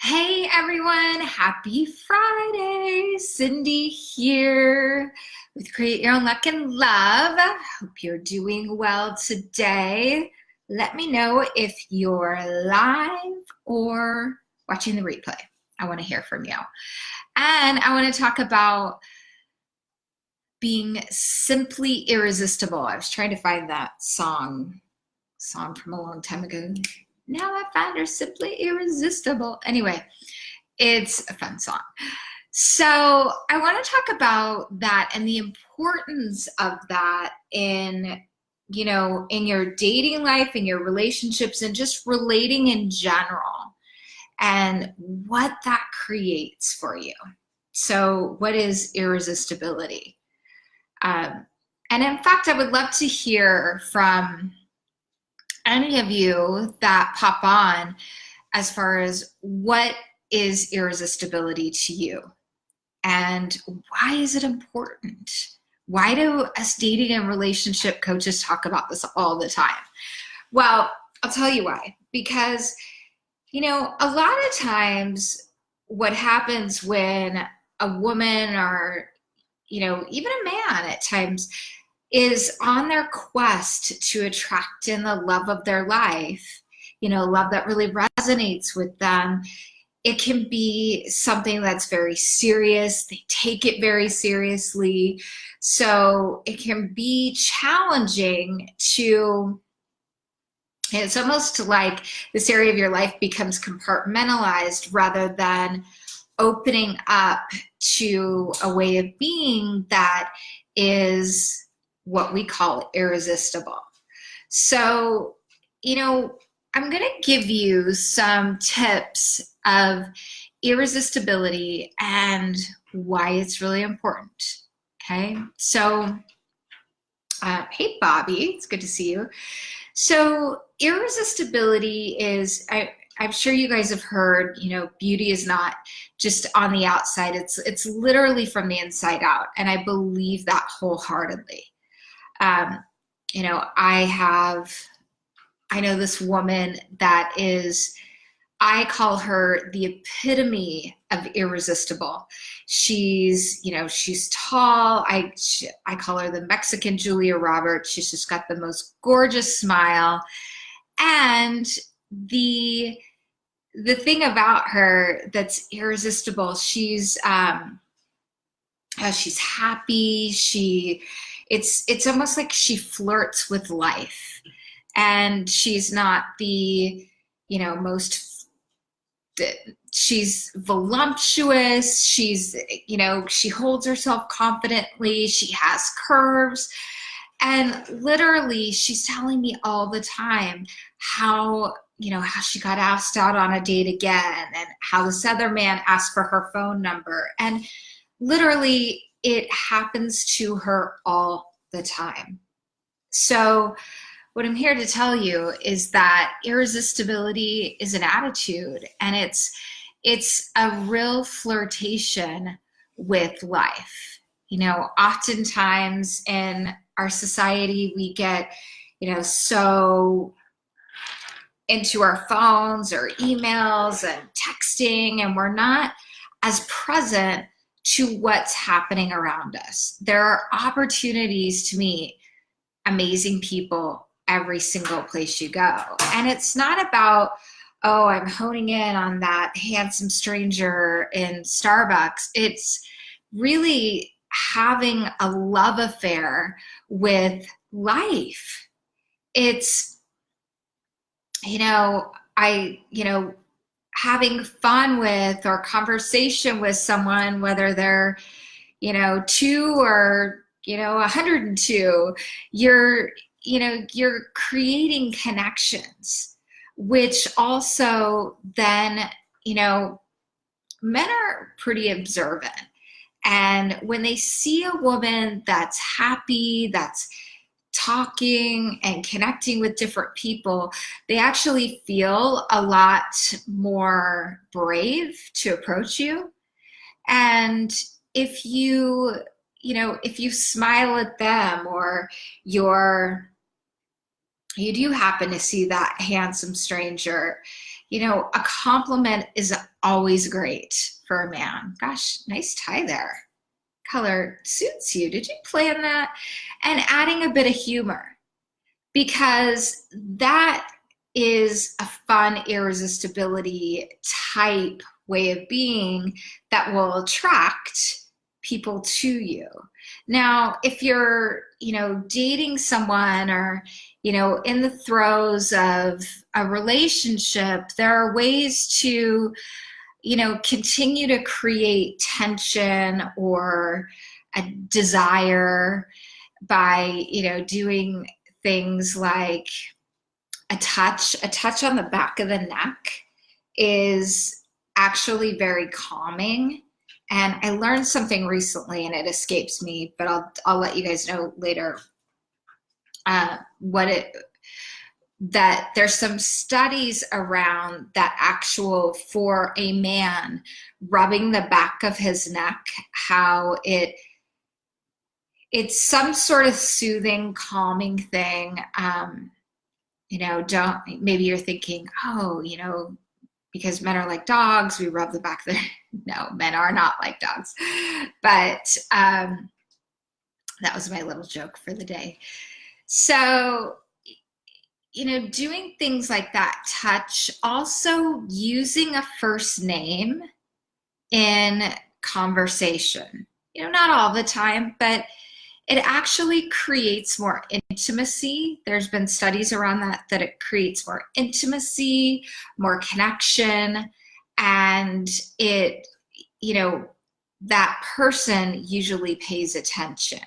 Hey everyone, happy Friday. Cindy here with Create Your Own Luck and Love. Hope you're doing well today. Let me know if you're live or watching the replay. I want to hear from you. And I want to talk about being simply irresistible. I was trying to find that song from a long time ago. Now I find her simply irresistible. Anyway, it's a fun song. So I want to talk about that and the importance of that in your dating life, in your relationships, and just relating in general, and what that creates for you. So what is irresistibility? And in fact, I would love to hear from any of you that pop on as far as what is irresistibility to you and why is it important? Why do us dating and relationship coaches talk about this all the time? Well, I'll tell you why. Because, a lot of times what happens when a woman or, even a man at times is on their quest to attract in the love of their life, love that really resonates with them. It can be something that's very serious. They take it very seriously. So it can be challenging it's almost like this area of your life becomes compartmentalized rather than opening up to a way of being that is what we call irresistible. So, I'm going to give you some tips of irresistibility and why it's really important. Okay. So, hey, Bobby, it's good to see you. So irresistibility is, I'm sure you guys have heard, beauty is not just on the outside. It's literally from the inside out. And I believe that wholeheartedly. I know this woman that is, I call her the epitome of irresistible. She's tall. I call her the Mexican Julia Roberts. She's just got the most gorgeous smile. And the thing about her that's irresistible, she's happy. It's almost like she flirts with life, and she's not the she's voluptuous. She holds herself confidently. She has curves, and literally she's telling me all the time how she got asked out on a date again, and how this other man asked for her phone number, and literally it happens to her all the time. So what I'm here to tell you is that irresistibility is an attitude, and it's a real flirtation with life. Oftentimes in our society, we get, so into our phones or emails and texting, and we're not as present to what's happening around us. There are opportunities to meet amazing people every single place you go. And it's not about, oh, I'm honing in on that handsome stranger in Starbucks. It's really having a love affair with life. It's, having fun with or conversation with someone, whether they're, 2 or, 102, you're creating connections, which also then, men are pretty observant. And when they see a woman that's happy, that's talking and connecting with different people, they actually feel a lot more brave to approach you. And if you smile at them, or you do happen to see that handsome stranger, You know, a compliment is always great for a man. Gosh, nice tie there. Color suits you. Did you plan that? And adding a bit of humor, because that is a fun irresistibility type way of being that will attract people to you. Now, if you're, dating someone, or, in the throes of a relationship, there are ways to, continue to create tension or a desire by, doing things like a touch on the back of the neck is actually very calming. And I learned something recently, and it escapes me, but I'll let you guys know later that there's some studies around that actual, for a man, rubbing the back of his neck, how it's some sort of soothing, calming thing. Maybe you're thinking, because men are like dogs, we rub the back of their, no, men are not like dogs. But that was my little joke for the day. So, doing things like that, touch, also using a first name in conversation, not all the time, but it actually creates more intimacy. There's been studies around that it creates more intimacy, more connection, and it, that person usually pays attention.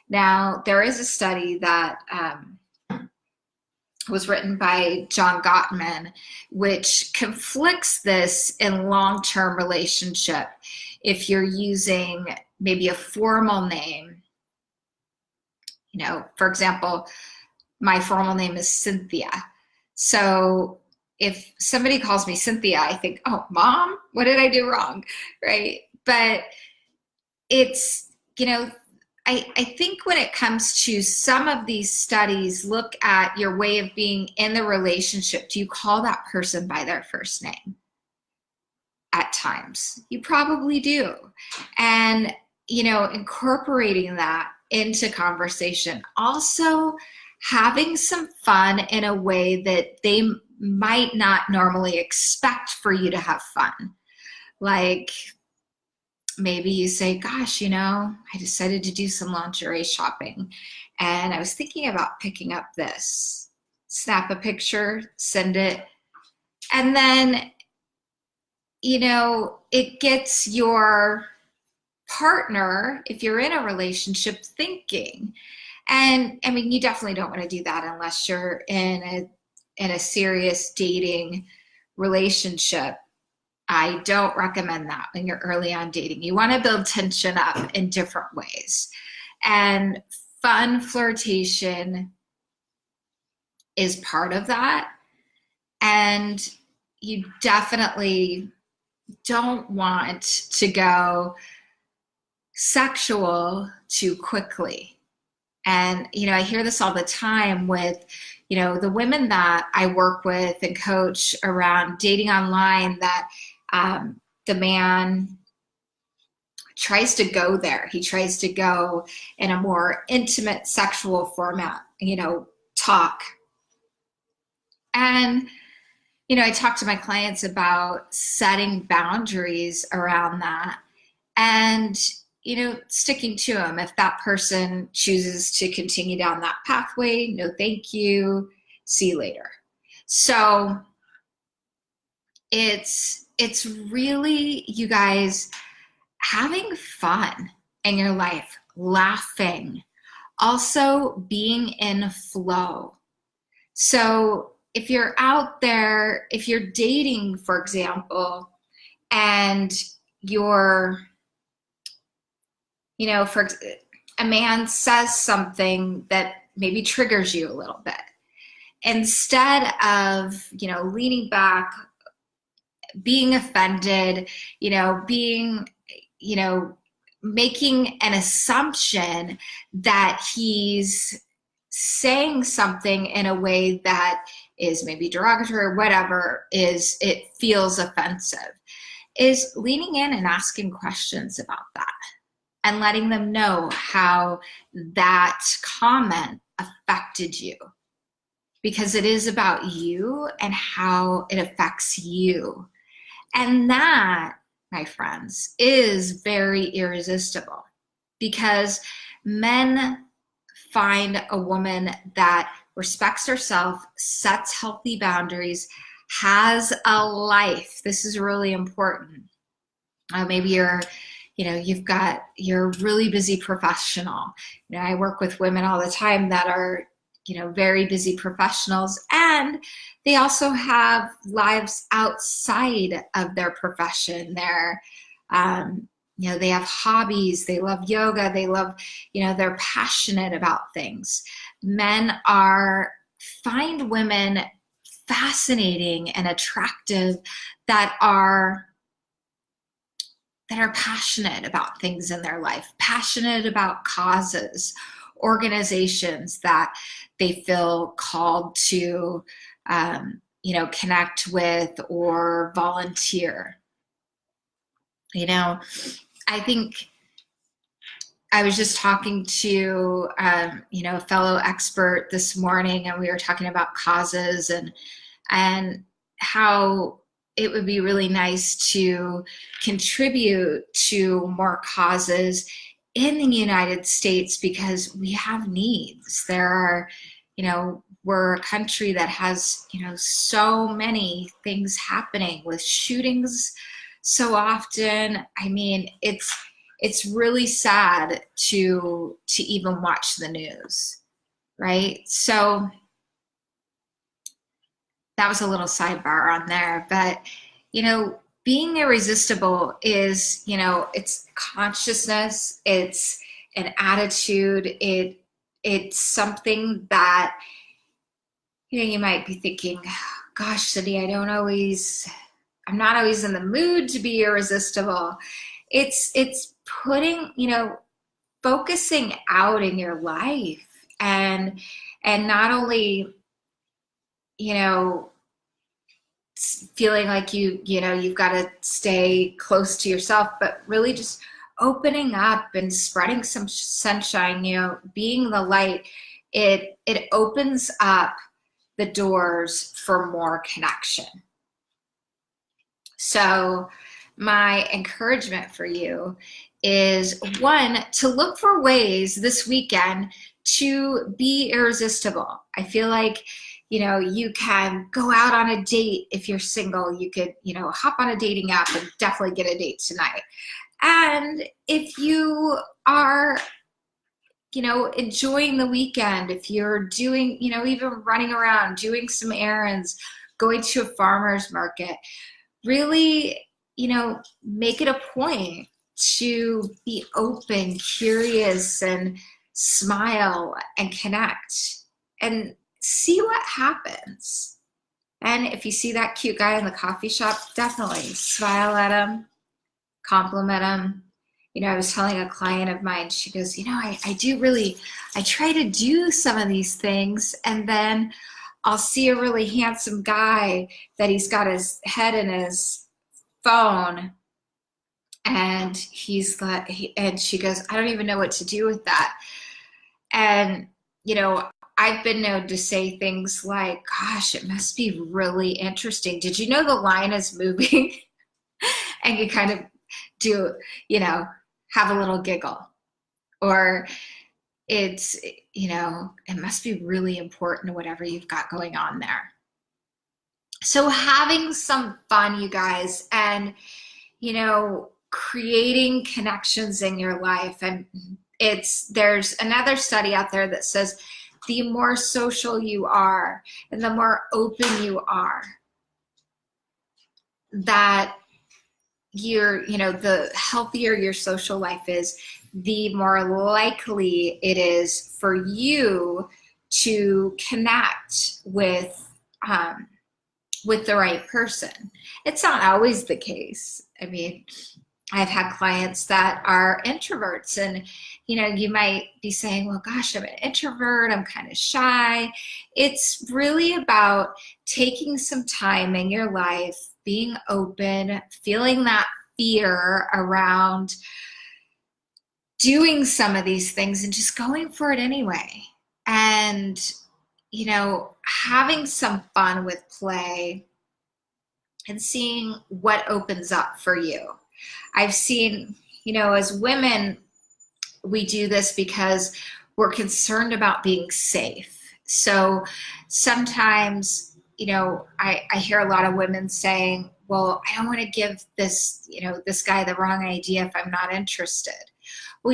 Now, there is a study that was written by John Gottman, which conflicts this in long-term relationship. If you're using maybe a formal name, for example, my formal name is Cynthia. So if somebody calls me Cynthia, I think, oh, Mom, what did I do wrong? Right? But it's, I think when it comes to some of these studies, look at your way of being in the relationship. Do you call that person by their first name? At times, you probably do. And, incorporating that into conversation. Also, having some fun in a way that they might not normally expect for you to have fun. Like, maybe you say, gosh, I decided to do some lingerie shopping, and I was thinking about picking up this. Snap a picture, send it, and then, it gets your partner, if you're in a relationship, thinking. And I mean, you definitely don't want to do that unless you're in a serious dating relationship. I don't recommend that when you're early on dating. You want to build tension up in different ways. And fun flirtation is part of that. And you definitely don't want to go sexual too quickly. And, I hear this all the time with, the women that I work with and coach around dating online, that the man tries to go there. He tries to go in a more intimate sexual format, talk. And, I talk to my clients about setting boundaries around that and, sticking to them. If that person chooses to continue down that pathway, no thank you, see you later. So it's really, you guys, having fun in your life, laughing, also being in flow. So if you're out there, if you're dating, for example, and you're, for a man says something that maybe triggers you a little bit, instead of, leaning back, being offended, being, making an assumption that he's saying something in a way that is maybe derogatory or whatever, it feels offensive, is leaning in and asking questions about that and letting them know how that comment affected you, because it is about you and how it affects you. And that, my friends, is very irresistible, because men find a woman that respects herself, sets healthy boundaries, has a life. This is really important. Maybe you're a really busy professional. I work with women all the time that are, very busy professionals, and they also have lives outside of their profession. They're, they have hobbies, they love yoga, they love, they're passionate about things. Men find women fascinating and attractive that are passionate about things in their life, passionate about causes, organizations that they feel called to, connect with or volunteer. I think I was just talking to, a fellow expert this morning, and we were talking about causes and how it would be really nice to contribute to more causes in the United States, because we have needs. There are, we're a country that has, so many things happening with shootings so often. I mean, it's really sad to even watch the news, right? So that was a little sidebar on there, but being irresistible is, it's consciousness, it's an attitude, it's something that, you might be thinking, gosh, Cindy, I'm not always in the mood to be irresistible. It's putting, focusing out in your life and not only, feeling like you've got to stay close to yourself, but really just opening up and spreading some sunshine, being the light. It opens up the doors for more connection. So my encouragement for you is, one, to look for ways this weekend to be irresistible. I feel like, you can go out on a date. If you're single, you could, hop on a dating app and definitely get a date tonight. And if you are, enjoying the weekend, if you're doing, even running around, doing some errands, going to a farmer's market, really, make it a point to be open, curious, and smile and connect and see what happens. And if you see that cute guy in the coffee shop, definitely smile at him, compliment him. I was telling a client of mine, she goes, I try to do some of these things, and then I'll see a really handsome guy that he's got his head in his phone, and he's like, and she goes, I don't even know what to do with that. And, I've been known to say things like, gosh, it must be really interesting. Did you know the line is moving? And you kind of do, have a little giggle. Or it's, it must be really important, whatever you've got going on there. So having some fun, you guys, and, creating connections in your life. And there's another study out there that says the more social you are and the more open you are, that the healthier your social life is, the more likely it is for you to connect with the right person. It's not always the case. I mean, I've had clients that are introverts, and you might be saying, well, gosh, I'm an introvert, I'm kind of shy. It's really about taking some time in your life, being open, feeling that fear around doing some of these things and just going for it anyway. And, having some fun with play and seeing what opens up for you. I've seen, as women, we do this because we're concerned about being safe. So sometimes, I hear a lot of women saying, well, I don't want to give this, this guy the wrong idea if I'm not interested. Well,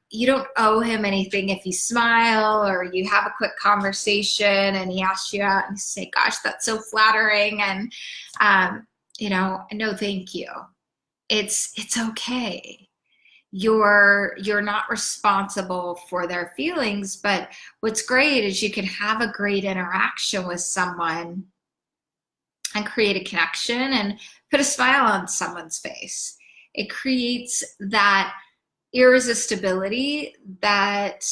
you don't owe him anything if you smile or you have a quick conversation and he asks you out and you say, gosh, that's so flattering. And, no, thank you. It's okay. You're not responsible for their feelings, but what's great is you can have a great interaction with someone and create a connection and put a smile on someone's face. It creates that irresistibility that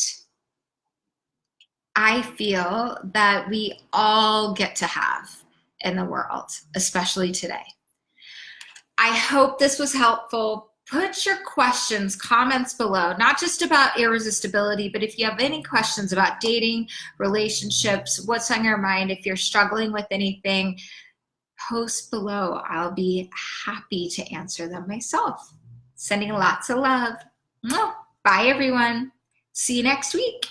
I feel that we all get to have in the world, especially today. I hope this was helpful. Put your questions, comments below, not just about irresistibility, but if you have any questions about dating, relationships, what's on your mind, if you're struggling with anything, post below. I'll be happy to answer them myself. Sending lots of love. Bye, everyone. See you next week.